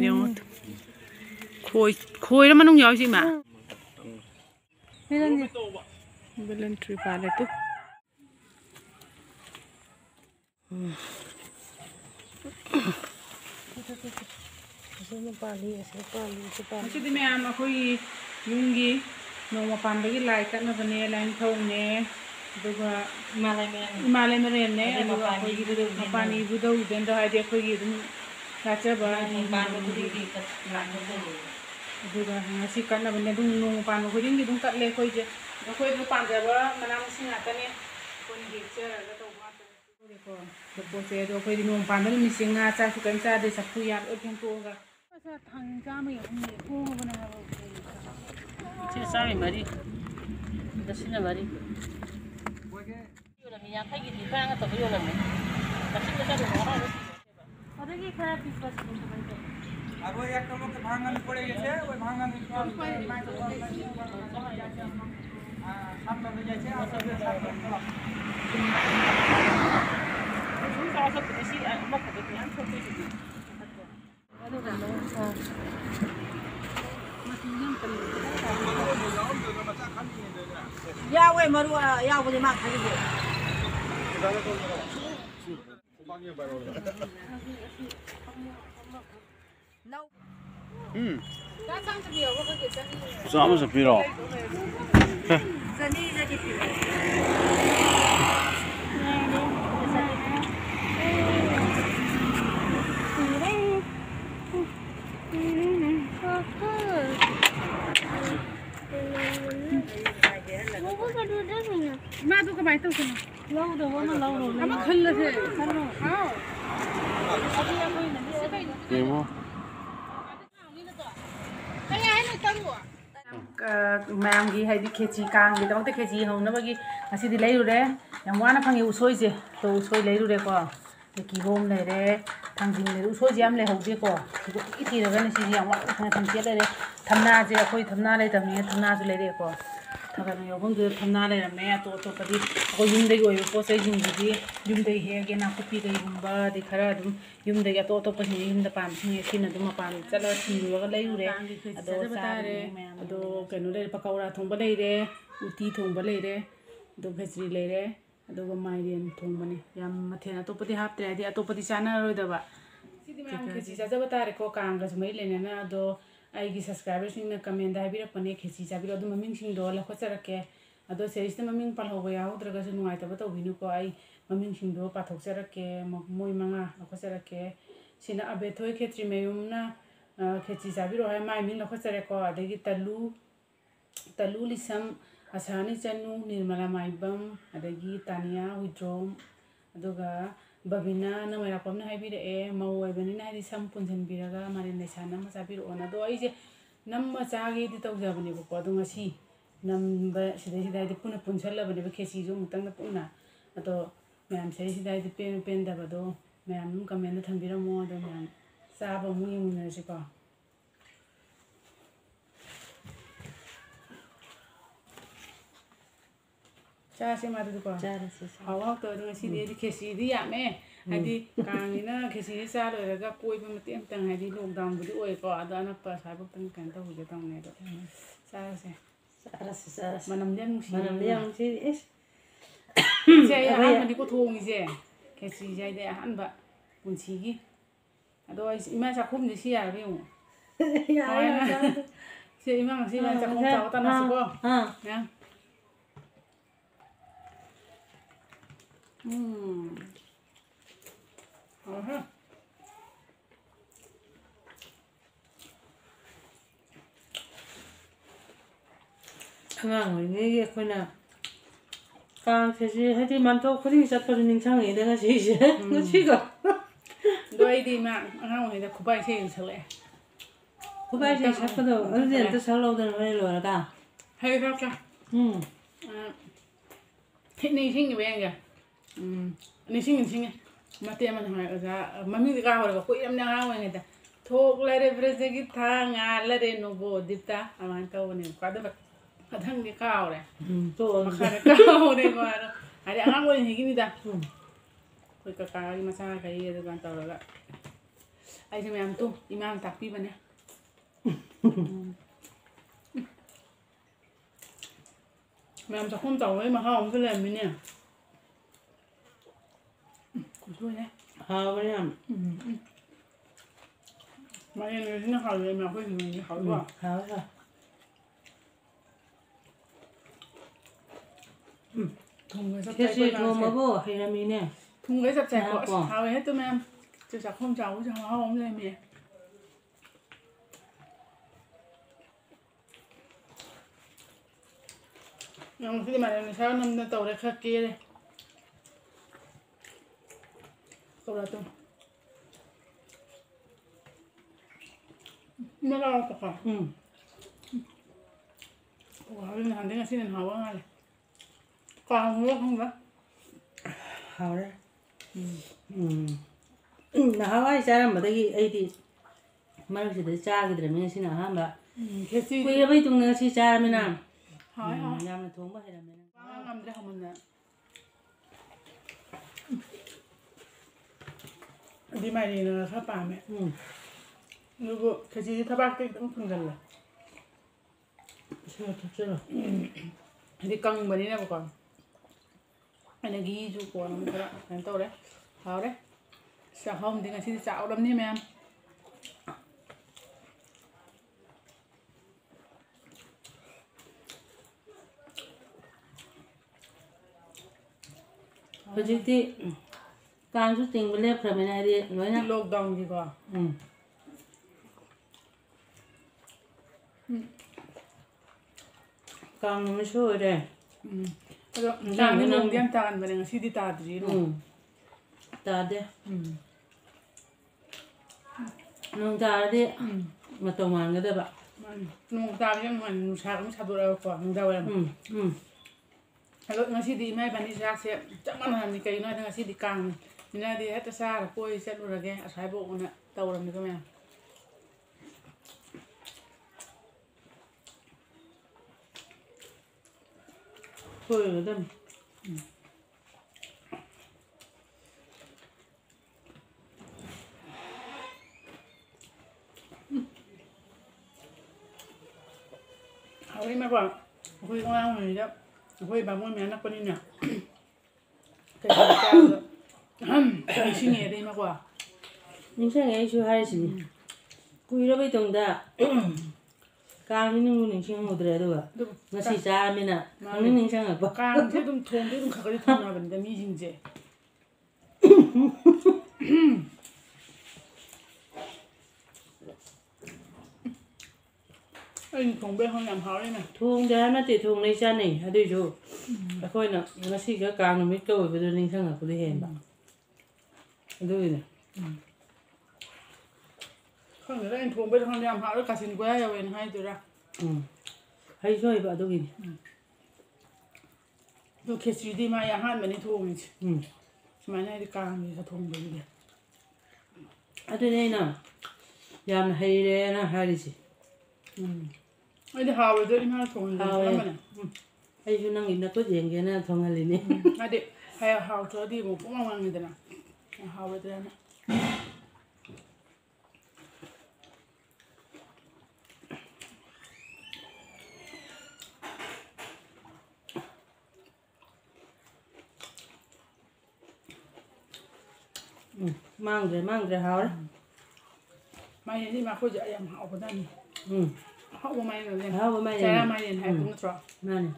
nhau khôi lắm mà nông nhỏ gì mà bên lên trừ bà này tức Masih di mana aku yungi nong pambai lai kan nabane lai thong ne duga malai meren ne duga aku gitu mapani budo dan dah ada aku gitu kaca bah duga nasi kan nabane dung nong panu aku jadi dung kat le aku je aku itu panja bah mana mesti ngata ne kon gitu ada tahu mata Deko deko saya tu aku di nong panu mesti ngata aku kan saya ada sapu yang orang tua kan thằng cha mày không nhỉ cô bên này chứ sao mày đi đó xin là đi là mình nhà thấy gì thì vang cái tàu vô là mình đó xin là được nó rồi ở đây cái khai phí bớt cũng không được अब वो एक तो लोग भांगन पड़े जैसे वो भांगन सब लोग जैसे और सब chúng ta सब cái gì ăn bốc cái gì ăn không cái gì Ya we maru ya boleh makan juga. Sama sepiro. Seni lagi piro. Mà tôi có bài tôi không? lâu rồi mà lâu rồi Nó khinh là thế. không Tìm không? Mang gì hay đi khế chi càng gì đó tới khế chi hồng nó bagi asi đi lấy rồi đấy. Yang mana phang yêu soi gì, tôi soi lấy rồi đấy qua. Cái kỳ hôm này đấy, thằng gì này soi gì em lấy hậu gì qua. Ít thì là cái này gì yang mana thằng kia đấy, tham na gì, khôi tham na đấy, tham na gì lấy đấy qua. Thằng này ông cứ tham na đấy là mẹ tôi cái đi, tôi dùng đây rồi, tôi sẽ dùng đây hè cái nào copy cái dùng ba đi khara đúng, dùng đây cái tôi cái gì dùng đây pan gì xin là đúng mà pan, chắc là xin rồi cái lấy rồi đấy, đó sao đấy, đó cái nó đây pakora thùng bát đây đấy, uti thùng bát đây đấy, đó cái gì lấy đấy, đó cái mai điền thùng bát này, yam mà thế nào tôi bắt hấp đấy, tôi bắt chana rồi đó bà, cái gì chắc là bắt có càng cái mấy lên nè, đó ai subscribers ni comment hai bira pane khesi cha bira du maming sing do la khochara ke ado series na maming pal hoba ya udra ga su nuai ta ba binu ko ai maming sing do pa thok chara ke moi manga la khochara ke sina abe thoi khetri meyum na khesi cha biro hai mai min la khochara ko adagi talu lisam asani chanu nirmala maibam adagi tania withdraw aduga Babina na may rapam na haybira mawai bani na di sampun san biraga marin na sana masabiro ona do ai je nam machagi di tau jabani ba ko do ngasi nam ba sidai di puna punsalla bani ba khesi jo mutang na puna ato ma'am sidai di pen da ba do ma'am comment na thambira mo do ma'am sa ba mu yum na si ko cha se ma du ko hawa to do si de khesi di ya me hadi kang ina khesi sa lo ga koi ba mate tang hadi lockdown bu oi ko ada na pa sa ba tang kan ta hu ja tang ne do sa se manam yang si is se ya ha ma di ko thong je khesi jai de han ba pun chi gi ado ima sa khum ni si ya ri mo ya se ima si ma sa khum cha ta na si ko ya ngang rồi nghe coi nào càng thế gì hay thì mình thôi có đi sát vào những trang ấy đấy là gì chứ nó chỉ có đôi đi mà ngang rồi là khu bay xe sao lại khu bay xe sát vào đâu ở đây tôi sao lâu rồi rồi cả hay sao cha thế này xin cái bên kìa này xin mà tiền mình hỏi ra mà mình cái hỏi là કોઈ em đang hỏi người ta thuốc lại để bây giờ cái thang lại để nó vô đi ta anh câu này quá đó thằng cái cao này tôi mà khai cái cao này mà ai đang hỏi thì cái gì ta coi cái mà sao cái gì đó tao rồi ꯑꯩꯁꯦ ꯃꯌꯥꯝ ꯇꯨꯝ ꯏꯃꯥꯅ ꯇꯥꯛꯄꯤꯕꯅꯦ ꯃꯌꯥꯝ ꯆꯥꯛꯈꯨꯝ ꯆꯥꯎꯕꯒꯤ ꯃꯍꯥꯎ ꯑꯃꯁꯨ ꯂꯩꯔꯝꯃꯤꯅꯦ ꯈꯨꯁꯣꯏꯅꯦ ꯍꯥꯎꯕꯅꯦ ꯌꯥꯝ ꯃꯥꯏꯔꯦꯟꯁꯤꯅ ꯍꯥꯎꯋꯦ ꯑꯩꯈꯣꯏ ꯍꯤꯡꯒꯣꯜꯒꯤ ꯍꯥꯎꯕ ꯍꯥꯎꯋꯦ ꯊꯨꯝꯒ ꯆꯞ ꯈꯦꯆꯤ ꯆꯥꯏ ꯊꯣꯡꯕꯕꯨ ꯍꯩꯔꯝꯃꯤꯅꯦ ꯊꯨꯝꯒ ꯆꯞ ꯆꯥꯏꯀꯣ ꯑꯁ ꯉꯥꯀꯣ ꯍꯥꯎꯋꯦ ꯍꯦꯛꯇ ꯃꯌꯥꯝ ꯆꯥꯛꯈꯨꯝ ꯆꯥꯎꯕꯁꯦ ꯃꯍꯥꯎ ꯑꯃ ꯂꯩꯔꯝꯃꯦ ꯉꯁꯤꯗꯤ ꯃꯥꯏꯔꯦꯟ ꯁꯥ ꯅꯝꯗꯅ ꯇꯧꯔꯦ ꯈꯔ ꯀꯦꯔꯦ ꯇꯧꯔ ꯅꯔꯥꯎꯄꯀꯣ ꯍꯥꯎꯋꯤ ꯅꯍꯥꯟꯗꯩ ꯉꯁꯤꯅ ꯍꯥꯎꯕ ꯉꯥꯜꯂꯦ ꯀꯥꯡꯉꯨꯔ ꯈꯪꯕ꯭ꯔꯥ ꯍꯥꯎꯔꯦ ꯅꯍꯥꯟꯋꯥꯏ ꯆꯥꯔꯝꯕꯗꯒꯤ ꯑꯩꯗꯤ ꯃꯔꯛꯁꯤꯗ ꯆꯥꯈꯤꯗ꯭ꯔꯕꯅꯤꯅ ꯁꯤꯅ ꯑꯍꯥꯟꯕ ꯈꯦꯆꯤ ꯀꯨꯏꯔꯕꯩ ꯇꯨꯡꯗ ꯉꯁꯤ ꯆꯥꯔꯃꯤꯅ ꯍꯥꯎꯋꯦ ꯍꯥꯎꯋꯦ ꯌꯥꯝꯅ ꯊꯣꯡꯕ ꯍꯩꯔꯝꯃꯦꯅ ꯉꯝꯗ꯭ꯔꯦ ꯍꯥꯎꯃꯟꯗꯅ ꯑꯗꯨꯗꯤ ꯃꯥꯏꯔꯦꯟꯅ ꯈꯔ ꯄꯥꯝꯃꯦ ꯑꯗꯨꯕꯨ ꯈꯦꯆꯤꯗꯤ ꯊꯕꯥꯛꯇ ꯈꯤꯇꯪ ꯊꯨꯡꯖꯜꯂꯦ ꯏꯁꯤꯡ ꯊꯛꯆꯜꯂꯣ ꯍꯥꯏꯗꯤ ꯀꯪꯕꯅꯤꯅꯕꯀꯣ ꯑꯩꯅ ꯘꯤꯁꯨ ꯀꯣꯟꯅ ꯑꯃꯨꯛ ꯈꯔ ꯀꯩꯅꯣ ꯇꯧꯔꯦ ꯍꯥꯎꯔꯦ ꯆꯥꯛꯍꯥꯎꯗꯤ ꯉꯁꯤꯗꯤ ꯆꯥꯎꯔꯕꯅꯤ ꯃꯌꯥꯝ ꯍꯧꯖꯤꯛꯇꯤ ꯀꯥꯡꯁꯨ ꯇꯤꯡꯕ ꯂꯦꯞꯈ꯭ꯔꯕꯅꯤꯅ ꯍꯥꯏꯗꯤ ꯂꯣꯏꯅ ꯂꯣꯛꯗꯥꯎꯟꯒꯤꯀꯣ ꯀꯥꯡ ꯅꯨꯃꯤꯠꯁꯨ ꯑꯣꯏꯔꯦ ꯑꯗꯣ ꯀꯥꯡꯗꯤ ꯅꯣꯡꯗꯤ ꯌꯥꯝ ꯇꯥꯒꯟꯕꯅꯦ ꯉꯁꯤꯗꯤ ꯇꯥꯗ꯭ꯔꯤ ꯅꯣꯡ ꯇꯥꯗꯦ ꯅꯣꯡ ꯇꯥꯔꯗꯤ ꯃꯇꯧ ꯃꯥꯟꯒꯗꯕ ꯅꯣꯡ ꯇꯥꯕꯁꯦ ꯌꯥꯝ ꯅꯨꯡꯉꯥꯏ ꯅꯨꯡꯁꯥꯒ ꯑꯃꯨꯛ ꯁꯥꯗꯣꯔꯛꯑꯒꯀꯣ ꯅꯨꯡꯗꯥꯡꯋꯥꯏꯔꯝ ꯑꯗꯣ ꯉꯁꯤꯗꯤ ꯏꯃꯥ ꯏꯕꯥꯅꯤ ꯆꯥꯛꯁꯦ ꯆꯞ ꯃꯥꯟꯅꯕꯅꯤ ꯀꯩꯒꯤꯅꯣ ꯍꯥꯏꯗꯤ ꯉꯁꯤꯗꯤ ꯀꯥꯡꯅꯤ ꯃꯤꯅꯗꯤ ꯍꯦꯛꯇ ꯆꯥꯔ ꯀꯣꯏ ꯆꯠꯂꯨꯔꯒꯦ ꯑꯁ꯭ꯋꯥꯏꯐꯥꯎꯅ ꯇꯧꯔꯝꯅꯤꯀꯣ ꯃꯌꯥꯝ ꯁꯣꯏꯔꯣꯏꯗꯕꯅꯤ ꯍꯧꯖꯤꯛꯅꯀꯣ ꯑꯩꯈꯣꯏ ꯑꯉꯥꯡ ꯑꯣꯏꯔꯤꯉꯩꯗ ꯑꯩꯈꯣꯏ ꯕꯥꯃꯣꯟ ꯃꯌꯥꯝ ꯅꯛꯄꯅꯤꯅ ꯀꯩꯅꯣ ꯆꯥꯕꯗ ꯅꯤꯡꯁꯤꯡꯉꯦ ꯏꯃꯥꯀꯣ ꯅꯤꯡꯁꯤꯡꯉꯦ ꯑꯩꯁꯨ ꯍꯥꯏꯔꯤꯁꯤꯅꯤ ꯀꯨꯏꯔꯕꯩ ꯇꯨꯡꯗ ꯀꯥꯡꯁꯤ ꯅꯨꯡꯕꯨ ꯅꯤꯡꯁꯤꯡꯍꯧꯗ꯭ꯔꯦ ꯑꯗꯨꯒ ꯉꯁꯤ ꯆꯥꯔꯃꯤꯅ ꯈꯪꯅꯤꯡ ꯅꯤꯡꯁꯤꯡꯉꯛꯄ ꯀꯥꯡꯁꯦ ꯑꯗꯨꯝ ꯊꯣꯡꯗꯤ ꯑꯗꯨꯝ ꯈꯔ ꯈꯔꯗꯤ ꯊꯣꯡꯅꯕꯅꯤꯗ ꯃꯤꯁꯤꯡꯁꯦ ꯑꯩꯅ ꯊꯣꯡꯕꯩ ꯍꯧꯅ ꯌꯥꯝ ꯍꯥꯎꯔꯤꯅꯦ ꯊꯣꯡꯗꯦ ꯍꯥꯏꯕ ꯅꯠꯇꯦ ꯊꯣꯡꯅꯩ ꯆꯥꯅꯩ ꯑꯗꯨꯏꯁꯨ ꯑꯩꯈꯣꯏꯅ ꯉꯁꯤꯒ ꯀꯥꯡ ꯅꯨꯃꯤꯠꯀ ꯑꯣꯏꯕꯗꯨ ꯅꯤꯡꯁꯤꯡꯉꯛꯄꯗ ꯍꯦꯟꯕ ꯑꯗꯨꯒꯤꯅꯦ ꯈꯪꯗꯦꯗ ꯑꯩꯅ ꯊꯣꯡꯕꯩ ꯍꯧꯅ ꯌꯥꯝ ꯍꯥꯎꯔꯦ ꯀꯥꯆꯤꯟ ꯀꯣꯏꯌꯥ ꯌꯧꯋꯦꯅ ꯍꯥꯏꯗꯣꯏꯔꯥ ꯍꯩꯁꯨ ꯍꯩꯕ ꯑꯗꯨꯒꯤꯅꯤ ꯑꯗꯣ ꯈꯦꯆ꯭ꯔꯤꯗꯤ ꯃꯥꯏ ꯑꯍꯥꯟꯕꯅꯤ ꯊꯣꯡꯉꯤꯁꯦ ꯁꯨꯃꯥꯏꯅ ꯍꯥꯏꯗꯤ ꯀꯥꯡꯒꯤꯒ ꯊꯣꯡꯕꯒꯤꯗꯤ ꯑꯗꯨꯅꯤ ꯑꯩꯅ ꯌꯥꯝꯅ ꯍꯩꯔꯦꯅ ꯍꯥꯏꯔꯤꯁꯦ ꯑꯩꯗꯤ ꯍꯥꯎꯔꯣꯏꯗꯣꯏ ꯏꯃꯥꯅ ꯊꯣꯡꯍꯟꯒꯦꯅ ꯈꯜꯂꯝꯕꯅꯦ ꯑꯩꯁꯨ ꯅꯪꯒꯤ ꯅꯈꯨꯠ ꯌꯦꯡꯒꯦꯅ ꯊꯣꯡꯍꯜꯂꯤꯅꯤ ꯍꯥꯏꯗꯤ ꯍꯥꯎꯇ꯭ꯔꯗꯤ ꯑꯃꯨꯛ ꯄꯨꯡꯃꯥꯡ ꯃꯥꯡꯉꯤꯗꯅ ꯍꯥꯎꯔꯣꯏꯗ꯭ꯔꯥꯅ ꯃꯥꯡꯗ꯭ꯔꯦ ꯍꯥꯎꯔꯦ ꯃꯥꯏꯔꯦꯟꯗꯤ ꯃꯈꯣꯏꯁꯦ ꯌꯥꯝ ꯍꯥꯎꯕꯖꯥꯠꯅꯤ ꯑꯍꯥꯎꯕ ꯃꯥꯏꯔꯦꯟ ꯑꯍꯥꯎꯕ ꯃꯥꯏꯔꯦꯟ ꯆꯔꯥ ꯃꯥꯏꯔꯦꯟ ꯍꯥꯏꯕ ꯅꯠꯇ꯭ꯔꯣ ꯃꯥꯅꯦ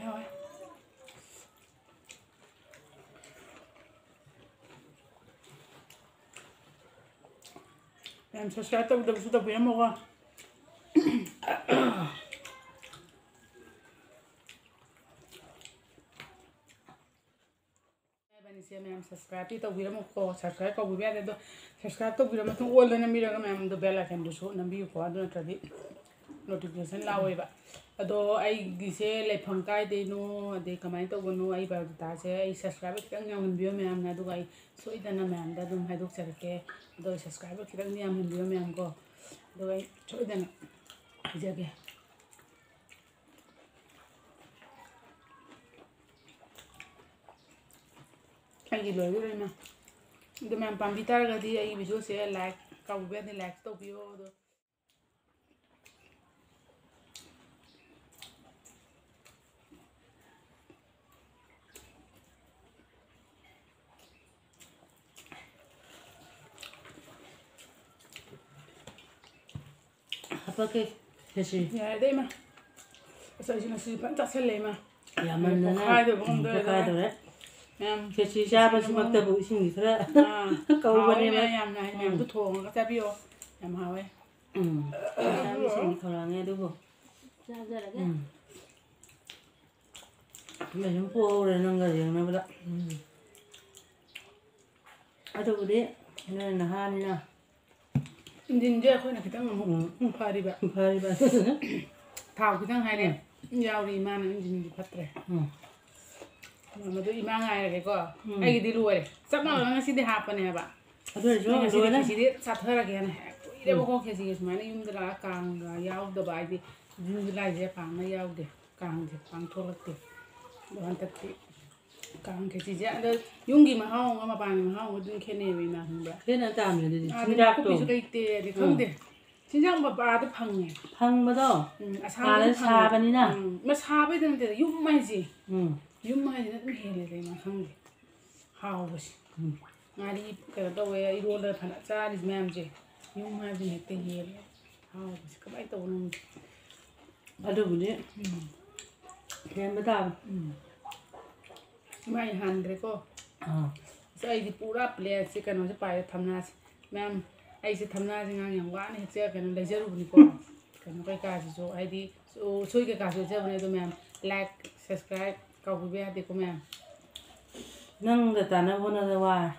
ꯍꯥꯎꯋꯦ ꯃꯌꯥꯝ ꯁꯕꯁꯀ꯭ꯔꯥꯏꯕ ꯇꯧꯗꯕꯁꯨ ꯇꯧꯕꯤꯔꯝꯃꯣꯀꯣ ꯏꯕꯥꯅꯤꯁꯦ ꯃꯌꯥꯝ ꯁꯕꯁꯀ꯭ꯔꯥꯏꯕꯇꯤ ꯇꯧꯕꯤꯔꯝꯃꯣꯀꯣ ꯁꯕꯁꯀ꯭ꯔꯥꯏꯕ ꯇꯧꯕꯤꯕ ꯌꯥꯗꯦ ꯑꯗꯣ ꯁꯕꯁꯀ꯭ꯔꯥꯏꯕ ꯇꯧꯕꯤꯔ ꯃꯇꯨꯡ ꯑꯣꯜꯗ ꯅꯝꯕꯤꯔꯒ ꯃꯌꯥꯝꯗꯣ ꯕꯦꯜ ꯑꯥꯏꯀꯟꯗꯨꯁꯨ ꯅꯝꯕꯤꯌꯨꯀꯣ ꯑꯗꯨ ꯅꯠꯇ꯭ꯔꯗꯤ ꯅꯣꯇꯤꯐꯤꯀꯦꯁꯟ ꯂꯥꯛꯑꯣꯏꯕ ꯑꯗꯣ ꯑꯩꯒꯤꯁꯦ ꯂꯩꯐꯝ ꯀꯥꯏꯗꯩꯅꯣ ꯑꯗꯩ ꯀꯃꯥꯏꯅ ꯇꯧꯕꯅꯣ ꯑꯩ ꯕꯥꯏꯑꯣꯗꯥꯇꯥꯁꯦ ꯑꯩ ꯁꯕꯁꯀ꯭ꯔꯥꯏꯕꯔ ꯈꯤꯇꯪ ꯌꯥꯝꯍꯟꯕꯤꯌꯣ ꯃꯌꯥꯝꯅ ꯑꯗꯨꯒ ꯑꯩ ꯁꯣꯏꯗꯅ ꯃꯌꯥꯝꯗ ꯑꯗꯨꯝ ꯍꯥꯏꯗꯣꯛꯆꯔꯛꯀꯦ ꯑꯗꯣ ꯑꯩ ꯁꯕꯁꯀ꯭ꯔꯥꯏꯕꯔ ꯈꯤꯇꯪꯗꯤ ꯌꯥꯝꯍꯟꯕꯤꯌꯣ ꯃꯌꯥꯝꯀꯣ ꯑꯗꯨꯒ ꯑꯩ ꯁꯣꯏꯗꯅ ꯍꯥꯏꯖꯒꯦ ꯑꯩꯒꯤ ꯂꯣꯏꯗꯣꯔꯦꯅ ꯑꯗꯨ ꯃꯌꯥꯝ ꯄꯥꯝꯕꯤ ꯇꯥꯔꯒꯗꯤ ꯑꯩꯒꯤ ꯚꯤꯗꯤꯑꯣꯁꯦ ꯂꯥꯏꯛ ꯀꯧꯕ ꯌꯥꯗꯦ ꯂꯥꯏꯛ ꯇꯧꯕꯤꯌꯣ ꯑꯗꯣ ꯍꯥꯞꯄꯛꯀꯦ ꯈꯦꯆꯤ ꯌꯥꯔꯦꯗ ꯏꯃꯥ ꯑꯁ ꯑꯩꯁꯨ ꯉꯁꯤ ꯐꯖꯅ ꯆꯥꯁꯤꯜꯂꯦ ꯏꯃꯥ ꯌꯥꯝꯃꯟꯗꯅ ꯄꯣꯛꯈꯥꯏꯗꯣꯏꯕ ꯉꯝꯗꯣꯔꯦ ꯄꯣꯛꯈꯥꯏꯗꯧꯔꯦ ꯃꯌꯥꯝ ꯈꯦꯆꯤ ꯆꯥꯕꯁꯤꯃꯛꯇꯕꯨ ꯏꯁꯤꯡꯗꯤ ꯈꯔ ꯀꯧꯕꯅꯦꯕ ꯌꯥꯝꯅ ꯃꯌꯥꯝꯗꯨ ꯊꯣꯡꯉꯒ ꯆꯥꯕꯤꯌꯣ ꯌꯥꯝ ꯍꯥꯎꯋꯦ ꯆꯥꯕ ꯏꯁꯤꯡꯗꯤ ꯈꯧꯔꯥꯡꯉꯦ ꯑꯗꯨꯕꯨ ꯆꯥꯖꯔꯒꯦ ꯁꯨꯝ ꯄꯣꯛꯍꯧꯔꯦ ꯅꯪꯒ ꯌꯦꯡꯅꯕꯗ ꯑꯗꯨꯕꯨꯗꯤ ꯅꯣꯏ ꯅꯍꯥꯅꯤꯅ ꯏꯟꯖꯤꯟꯁꯦ ꯑꯩꯈꯣꯏꯅ ꯈꯤꯇꯪ ꯑꯃꯨꯛ ꯐꯔꯤꯕ ꯊꯥꯎ ꯈꯤꯇꯪ ꯍꯥꯏꯔꯦ ꯌꯥꯎꯔꯤ ꯏꯃꯥꯅ ꯏꯟꯖꯤꯟꯗꯤ ꯐꯠꯇ꯭ꯔꯦ ꯃꯗꯨ ꯏꯃꯥ ꯉꯥꯏꯔꯒꯦꯀꯣ ꯑꯩꯒꯤꯗꯤ ꯂꯣꯏꯔꯦ ꯆꯞ ꯃꯥꯟꯅꯅ ꯉꯁꯤꯗꯤ ꯍꯥꯞꯄꯅꯦꯕ ꯑꯗꯨ ꯑꯣꯏꯔꯁꯨ ꯉꯁꯤꯗꯤ ꯂꯣꯏꯅ ꯈꯦꯆꯤꯗꯤ ꯆꯥꯊꯔꯒꯦꯅ ꯀꯨꯏꯔꯦꯕꯀꯣ ꯈꯦꯆꯤꯒ ꯁꯨꯃꯥꯏꯅ ꯌꯨꯝꯗ ꯂꯥꯛꯑꯒ ꯀꯥꯡꯒ ꯌꯥꯎꯗꯕ ꯍꯥꯏꯗꯤ ꯖꯨꯟ ꯖꯨꯂꯥꯏꯁꯦ ꯄꯥꯡꯅ ꯌꯥꯎꯗꯦ ꯀꯥꯡꯁꯦ ꯄꯥꯡ ꯊꯣꯛꯂꯛꯇꯦ ꯑꯗꯣ ꯍꯟꯗꯛꯇꯤ ꯀꯥꯡ ꯈꯦꯆꯤꯁꯦ ꯑꯗ ꯌꯨꯝꯒꯤ ꯃꯍꯥꯎ ꯑꯃꯒ ꯃꯄꯥꯟꯒꯤ ꯃꯍꯥꯎ ꯑꯃꯒ ꯑꯗꯨꯝ ꯈꯦꯠꯅꯩꯕ ꯏꯃꯥ ꯈꯪꯕ꯭ꯔꯥ ꯈꯦꯠꯅ ꯇꯥꯕꯅꯦ ꯑꯗꯨꯗꯤ ꯑꯗꯨꯅ ꯆꯤꯟꯖꯥꯛꯇꯣ ꯅꯥꯀꯨꯞꯄꯤꯁꯨ ꯂꯩꯇꯦ ꯑꯗꯩ ꯈꯪꯗꯦ ꯆꯤꯟꯖꯥꯛ ꯃꯄꯥꯗ ꯐꯪꯉꯦ ꯐꯪꯕꯗꯣ ꯑꯁꯥꯕꯗ ꯑꯥꯗ ꯁꯥꯕꯅꯤꯅ ꯁꯥꯕꯩꯗ ꯅꯠꯇꯦꯗ ꯌꯨꯝ ꯍꯥꯏꯁꯦ ꯎꯝ ꯌꯨꯝ ꯍꯥꯏꯁꯤꯅ ꯑꯗꯨꯝ ꯍꯦꯜꯂꯦꯗ ꯏꯃꯥ ꯈꯪꯗꯦ ꯍꯥꯎꯕꯁꯦ ꯉꯥꯔꯤ ꯀꯩꯅꯣ ꯇꯧꯋꯦ ꯏꯔꯣꯜꯂ ꯐꯅ ꯆꯥꯔꯤꯁꯦ ꯃꯌꯥꯝꯁꯦ ꯌꯨꯝ ꯍꯥꯏꯕꯁꯤꯅ ꯍꯦꯛꯇ ꯍꯦꯜꯂꯦ ꯍꯥꯎꯕꯁꯦ ꯀꯃꯥꯏꯅ ꯇꯧꯕꯅꯣ ꯈꯪꯗꯦ ꯑꯗꯨꯕꯨꯗꯤ ꯍꯦꯟꯕ ꯇꯥꯕ ꯏꯃꯥ ꯍꯥꯟꯈ꯭ꯔꯦꯀꯣ ꯑꯁ ꯑꯩꯗꯤ ꯄꯨꯔꯥ ꯄ꯭ꯂꯦꯠꯁꯦ ꯀꯩꯅꯣꯁꯦ ꯄꯥꯏꯔꯦ ꯊꯝꯅꯥꯁꯦ ꯃꯌꯥꯝ ꯑꯩꯁꯦ ꯊꯝꯅꯥꯁꯦ ꯉꯥꯡ ꯌꯥꯝ ꯋꯥꯅ ꯀꯩꯅꯣ ꯂꯩꯖꯔꯨꯕꯅꯤꯀꯣ ꯀꯩꯅꯣ ꯀꯩꯀꯥꯁꯤꯁꯨ ꯍꯥꯏꯗꯤ ꯎꯁꯣꯏ ꯀꯩꯀꯥꯁꯨ ꯂꯩꯖꯕꯅꯦ ꯑꯗꯣ ꯃꯌꯥꯝ ꯂꯥꯏꯛ ꯁꯕꯁꯀ꯭ꯔꯥꯏꯕ ꯀꯧꯕꯤꯕ ꯌꯥꯗꯦꯀꯣ ꯃꯌꯥꯝ ꯅꯪꯒ ꯇꯥꯟꯅꯕ ꯍꯣꯠꯅꯕꯗ ꯋꯥꯔꯦ